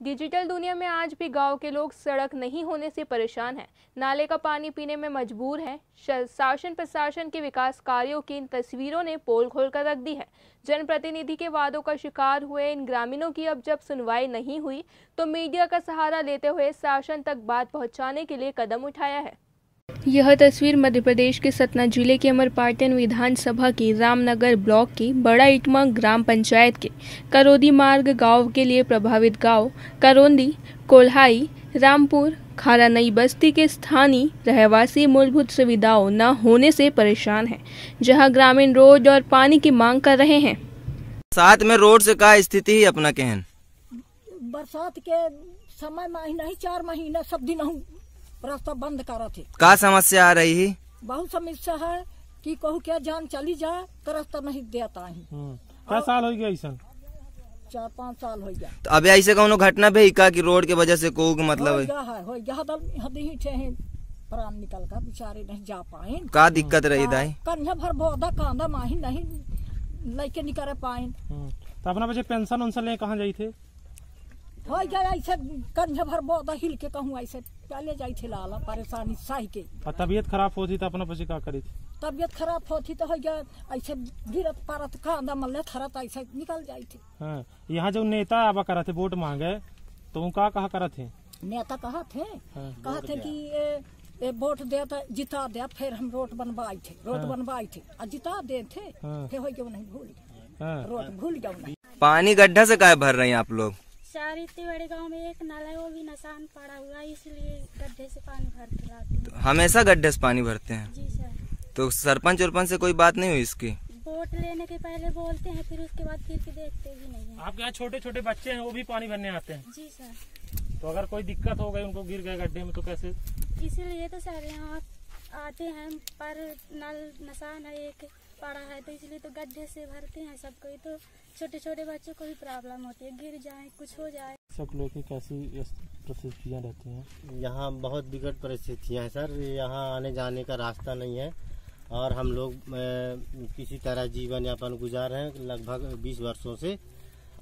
Digital दुनिया में आज भी गांव के लोग सड़क नहीं होने से परेशान हैं। नाले का पानी पीने में मजबूर हैं। शासन प्रशासन के विकास कार्यों की इन तस्वीरों ने पोल खोलकर रख दी है। जनप्रतिनिधि के वादों का शिकार हुए इन ग्रामीणों की अब जब सुनवाई नहीं हुई तो मीडिया का सहारा लेते हुए शासन तक बात पहुंचाने के लिए कदम उठाया है। यह तस्वीर मध्य प्रदेश के सतना जिले के अमरपाटन विधानसभा की रामनगर ब्लॉक की बड़ा इटमा ग्राम पंचायत के करोदी मार्ग गांव के लिए प्रभावित गांव करोंदी, कोल्हाई, रामपुर, खारा नई बस्ती के स्थानीय रहवासी मूलभूत सुविधाओं न होने से परेशान हैं, जहां ग्रामीण रोड और पानी की मांग कर रहे हैं। साथ में रोड से का स्थिति ही अपना कहन बरसात के समय महीना ही 4 महीना सब दिन रास्ता बंद करा थे। का समस्या आ रही है? बहुत समस्या है कि कहूँ क्या जान चली जाए तो रास्ता नहीं देता है। क्या साल हो गया ऐसा? 4-5 साल हो गया। तो अब ऐसे कौनो घटना भी का कि रोड के वजह से को मतलब हो गया प्राण निकल कर बेचारे नहीं जा पाए। का दिक्कत रही दाई? कन्या भर बोदा कांदा माही नहीं लेके निकल पाए। तो अपना बच्चे पेंशन उनसे ले कहाँ जाई थे? हो गया ऐसे कन्या भर बोदा हिल के कहूँ ऐसे पहले जाई थे लाला परेशानी सही के। तबीयत खराब होती तो अपना बच्चे क्या करी थी? तबीयत खराब होती तो हो गया ऐसे गिरत पारत कांदा मल्ले थरत ऐसे निकल जाई थे। हाँ, यहाँ जो नेता आवा करा थे वोट मांगे तो वो कहा करा थे? नेता कहा थे कि ये वोट दे जिता दे फिर हम रोड बनवाए थे और जिता दे थे फिर हो गया नहीं भूल रोड भूल गया। पानी गड्ढा से क्या भर रहे हैं आप लोग? सारी इतने बड़े गांव में एक नाला है वो भी निशान पड़ा हुआ है, इसलिए गड्ढे से पानी भरते रहते हैं। तो हमेशा गड्ढे से पानी भरते हैं? जी सर। तो सरपंच उरपंच से कोई बात नहीं हुई इसकी? वोट लेने के पहले बोलते हैं फिर उसके बाद फिर के देखते भी नहीं है। आपके यहाँ छोटे छोटे बच्चे हैं वो भी पानी भरने आते हैं? जी सर। तो अगर कोई दिक्कत हो गई उनको गिर गए गड्ढे में तो कैसे? इसीलिए तो सर यहाँ आते हैं पर नल निशान है एक पड़ा है तो इसलिए तो गड्ढे से भरते हैं सबको। तो छोटे छोटे बच्चों को भी प्रॉब्लम होती है, गिर जाए कुछ हो जाए। सब लोग की कैसी परिस्थितियाँ रहती हैं? यहाँ बहुत विकट परिस्थितियाँ हैं सर। यहाँ आने जाने का रास्ता नहीं है और हम लोग किसी तरह जीवन यापन गुजार रहे हैं लगभग 20 वर्षों से।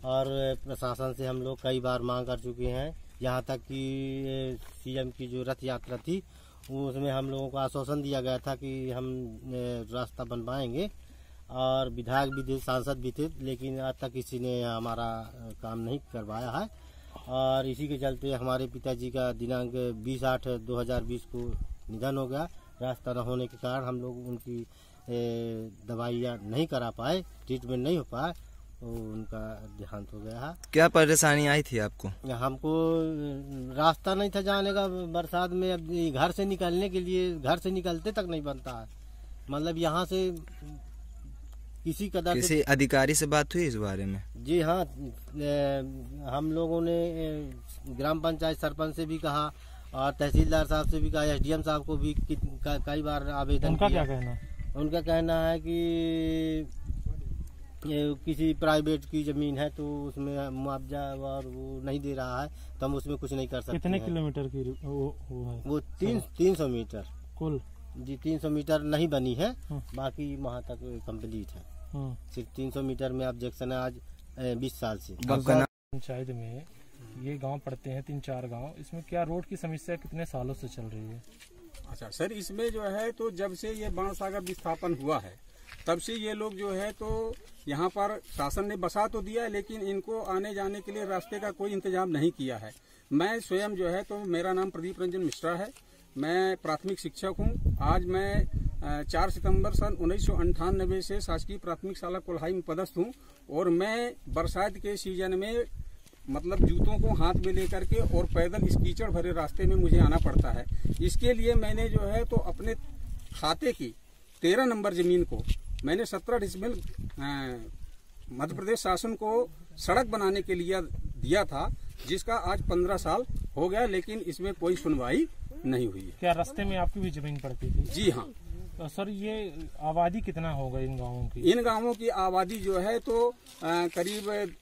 और प्रशासन से हम लोग कई बार मांग कर चुके हैं। यहाँ तक कि सीएम की जो रथ यात्रा थी उसमें हम लोगों को आश्वासन दिया गया था कि हम रास्ता बनवाएंगे और विधायक भी थे, सांसद भी थे, लेकिन आज तक किसी ने हमारा काम नहीं करवाया है। और इसी के चलते हमारे पिताजी का दिनांक 20/8/2020 को निधन हो गया। रास्ता न होने के कारण हम लोग उनकी दवाइयाँ नहीं करा पाए, ट्रीटमेंट नहीं हो पाए, तो उनका देहांत हो गया है। क्या परेशानी आई थी आपको? हमको रास्ता नहीं था जाने का बरसात में। अब घर से निकलने के लिए घर से निकलते तक नहीं बनता है। मतलब यहाँ से किसी अधिकारी से बात हुई इस बारे में? जी हाँ, हम लोगों ने ग्राम पंचायत सरपंच से भी कहा और तहसीलदार साहब से भी कहा, SDM साहब को भी कई बार आवेदन उनका किया। क्या कहना? उनका कहना है कि किसी प्राइवेट की जमीन है तो उसमें मुआवजा और वो नहीं दे रहा है तो हम उसमें कुछ नहीं कर सकते। कितने किलोमीटर की वो है? वो 300 मीटर कुल? जी 300 मीटर नहीं बनी है, बाकी वहाँ तक कंप्लीट है। सिर्फ 300 मीटर में ऑब्जेक्शन है आज 20 साल से। पंचायत में ये गांव पड़ते हैं 3-4 गांव, इसमें क्या रोड की समस्या कितने सालों से चल रही है? अच्छा सर, इसमें जो है तो जब से ये बाणसागर विस्थापन हुआ है तब से ये लोग जो है तो यहाँ पर शासन ने बसा तो दिया है लेकिन इनको आने जाने के लिए रास्ते का कोई इंतजाम नहीं किया है। मैं स्वयं जो है तो मेरा नाम प्रदीप रंजन मिश्रा है, मैं प्राथमिक शिक्षक हूँ। आज मैं 4 सितंबर सन 1998 से शासकीय प्राथमिक शाला कोल्हाई में पदस्थ हूँ और मैं बरसात के सीजन में मतलब जूतों को हाथ में लेकर के और पैदल इस कीचड़ भरे रास्ते में मुझे आना पड़ता है। इसके लिए मैंने जो है तो अपने खाते की 13 नंबर जमीन को मैंने 17 डिसमिल मध्य प्रदेश शासन को सड़क बनाने के लिए दिया था, जिसका आज 15 साल हो गया लेकिन इसमें कोई सुनवाई नहीं हुई है। क्या रास्ते में आपकी भी जमीन पड़ती थी? जी हाँ। तो सर ये आबादी कितना होगा इन गाँवों की? इन गाँवों की आबादी जो है तो करीब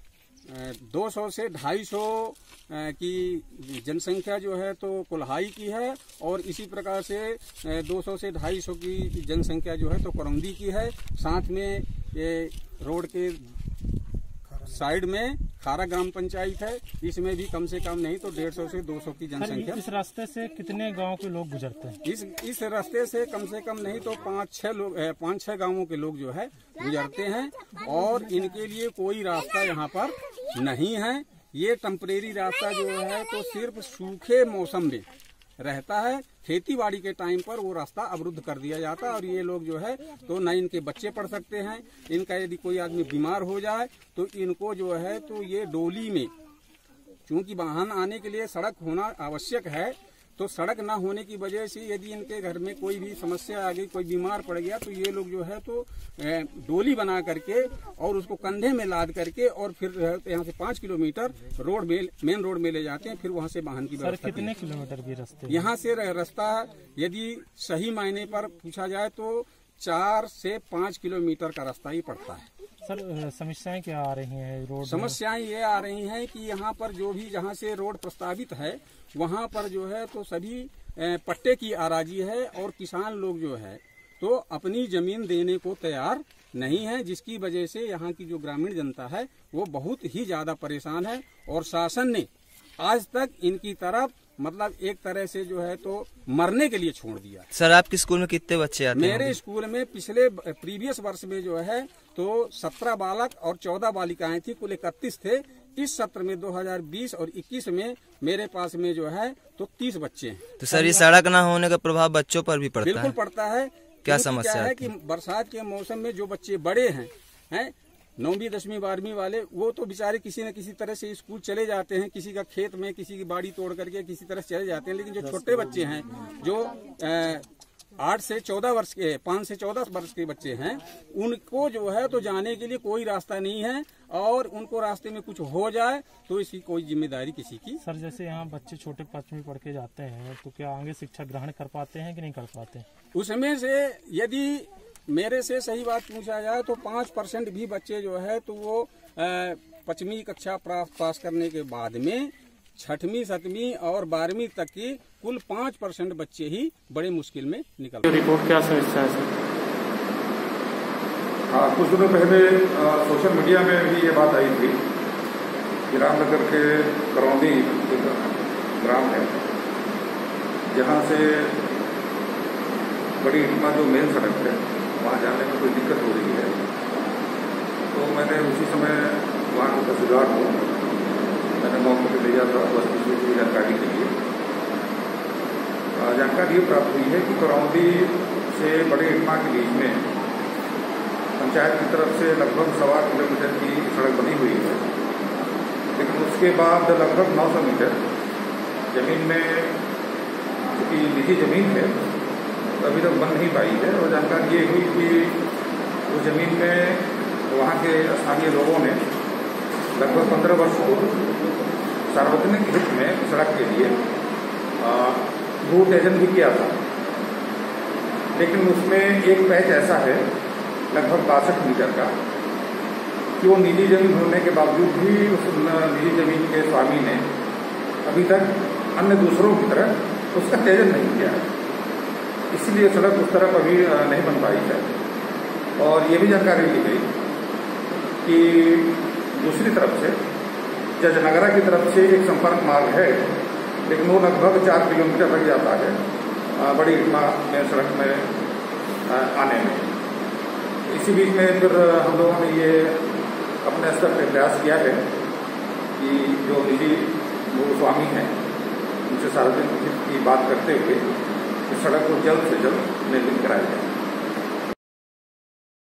200 से 250 की जनसंख्या जो है तो कोल्हाई की है और इसी प्रकार से 200 से 250 की जनसंख्या जो है तो करौंदी की है। साथ में ये रोड के साइड में खारा ग्राम पंचायत है, इसमें भी कम से कम नहीं तो 150 से 200 की जनसंख्या। इस रास्ते से कितने गांव के लोग गुजरते हैं? इस रास्ते से कम नहीं तो 5-6 गांवों के लोग जो है गुजरते हैं, और इनके लिए कोई रास्ता यहाँ पर नहीं है। ये टेम्परेरी रास्ता जो है तो सिर्फ सूखे मौसम में रहता है, खेती बाड़ी के टाइम पर वो रास्ता अवरुद्ध कर दिया जाता है, और ये लोग जो है तो न इनके बच्चे पढ़ सकते हैं, इनका यदि कोई आदमी बीमार हो जाए तो इनको जो है तो ये डोली में, चूंकि वाहन आने के लिए सड़क होना आवश्यक है, तो सड़क न होने की वजह से यदि इनके घर में कोई भी समस्या आ गई, कोई बीमार पड़ गया, तो ये लोग जो है तो डोली बना करके और उसको कंधे में लाद करके और फिर यहाँ से 5 किलोमीटर रोड में, मेन रोड में ले जाते हैं, फिर वहाँ से वाहन की व्यवस्था। कितने किलोमीटर की रास्ते? यहाँ से रास्ता यदि सही मायने पर पूछा जाए तो 4 से 5 किलोमीटर का रास्ता ही पड़ता है। सर समस्याएं क्या आ रही हैं रोड? समस्याएं ये आ रही हैं कि यहाँ पर जो भी जहाँ से रोड प्रस्तावित है वहाँ पर जो है तो सभी पट्टे की आराजी है, और किसान लोग जो है तो अपनी जमीन देने को तैयार नहीं है, जिसकी वजह से यहाँ की जो ग्रामीण जनता है वो बहुत ही ज्यादा परेशान है, और शासन ने आज तक इनकी तरफ मतलब एक तरह से जो है तो मरने के लिए छोड़ दिया। सर आपके स्कूल में कितने बच्चे आते हैं? मेरे स्कूल में प्रीवियस वर्ष में जो है तो 17 बालक और 14 बालिकाएं थी, कुल 31 थे। इस सत्र में 2020 और 21 में मेरे पास में जो है तो 30 बच्चे हैं। तो सर ये सड़क न होने का प्रभाव बच्चों पर भी पड़ता है? बिल्कुल पड़ता है। क्या समस्या है कि बरसात के मौसम में जो बच्चे बड़े हैं 9वीं 10वीं 12वीं वाले, वो तो बेचारे किसी न किसी तरह से स्कूल चले जाते हैं, किसी का खेत में, किसी की बाड़ी तोड़ करके किसी तरह से चले जाते हैं, लेकिन जो छोटे बच्चे हैं जो 8 से 14 वर्ष के, 5 से 14 वर्ष के बच्चे हैं, उनको जो है तो जाने के लिए कोई रास्ता नहीं है, और उनको रास्ते में कुछ हो जाए तो इसकी कोई जिम्मेदारी किसी की। सर जैसे यहाँ बच्चे छोटे 5वीं पढ़ के जाते हैं तो क्या आगे शिक्षा ग्रहण कर पाते हैं कि नहीं कर पाते? उसमें से यदि मेरे से सही बात पूछा जाए तो 5% भी बच्चे जो है तो वो 5वीं कक्षा पास करने के बाद में 6वीं 7वीं और 12वीं तक की कुल 5% बच्चे ही बड़े मुश्किल में निकल। रिपोर्ट क्या समस्या है सर? हाँ, कुछ दिनों पहले सोशल मीडिया में भी ये बात आई थी कि रामनगर के करौंदी ग्राम है, जहाँ से बड़ी इटमा जो मेन सड़क है वहाँ जाने में कोई दिक्कत हो रही है। तो मैंने उसी समय वहाँ का तहसीलदार को मैंने मौके पर भेजा था बस की जानकारी के लिए। जानकारी ये प्राप्त हुई है कि करौंदी से बड़े इटमा के बीच में पंचायत की तरफ से लगभग 1.25 किलोमीटर की सड़क बनी हुई है, लेकिन उसके बाद लगभग 900 मीटर जमीन में, क्योंकि निजी जमीन है, अभी तक बन नहीं पाई है। और जानकारी ये हुई कि उस जमीन में वहाँ के स्थानीय लोगों ने लगभग 15 वर्ष को सार्वजनिक हित में सड़क के लिए भू उत्तेजन भी किया था, लेकिन उसमें एक पैच ऐसा है लगभग 62 मीटर का कि वो निजी जमीन होने के बावजूद भी उस निजी जमीन के स्वामी ने अभी तक अन्य दूसरों की तरह उसका तेजन नहीं किया है, इसलिए सड़क उस तरफ अभी नहीं बन पाई है। और ये भी जानकारी दी गई कि दूसरी तरफ से जजनगरा की तरफ से एक संपर्क मार्ग है, लेकिन वो लगभग 4 किलोमीटर लग जाता है बड़ी इटमा में सड़क में आने में। इसी बीच में फिर हम लोगों ने ये अपने स्तर पर प्रयास किया है कि जो निजी भूस्वामी हैं उनसे सार्वजनिक हित की बात करते हुए इस सड़क को जल्द से जल्द निर्मित कराया जाए।